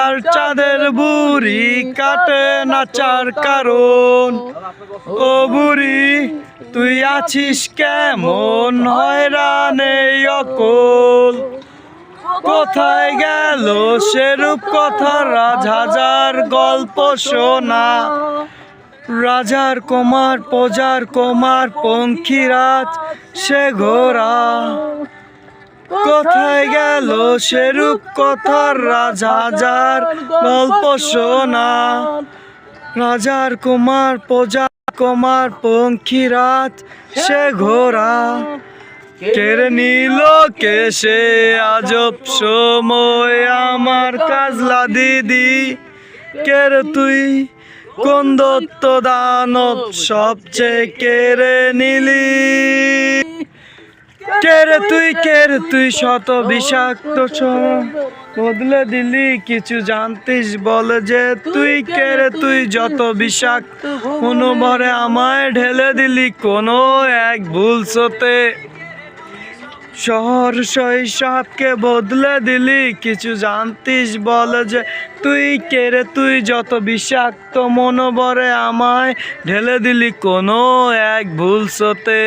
আর চাঁদের বুড়ি কাটে না চার কারণ। ও বুড়ি তুই আছিস কেমন, হয়রানে অকল। কোথায় গেল সেরূপ কথা, রাজহাজার গল্প শোনা। রাজার কুমার প্রজার কুমার পঙ্খিরাজ সে ঘোড়া। কোথায় গেল সেরূপ কথা, রাজহাজার গল্প শোনা। রাজার কুমার প্রজার কুমার পঙ্খিরাজ সে ঘোড়া। কেড়ে নিল কে সে আজব সময় আমার কাজলা দিদি। কেড়ে তুই কোন দত্ত দানব সবচেয়ে কেড়ে নিলি। কেড়ে তুই শত বিষাক্ত বদলে দিলি। কিছু জানতিস বল যে তুই কেড়ে তুই যত বিষাক্ত মনোভরে আমায় ঢেলে দিলি কোনো এক ভুলসতে। শহর শৈশবকে বদলে দিলি। কিছু জানতিস বল যে তুই কেড়ে তুই যত বিষাক্ত মনোভরে আমায় ঢেলে দিলি কোনো এক ভুলসতে।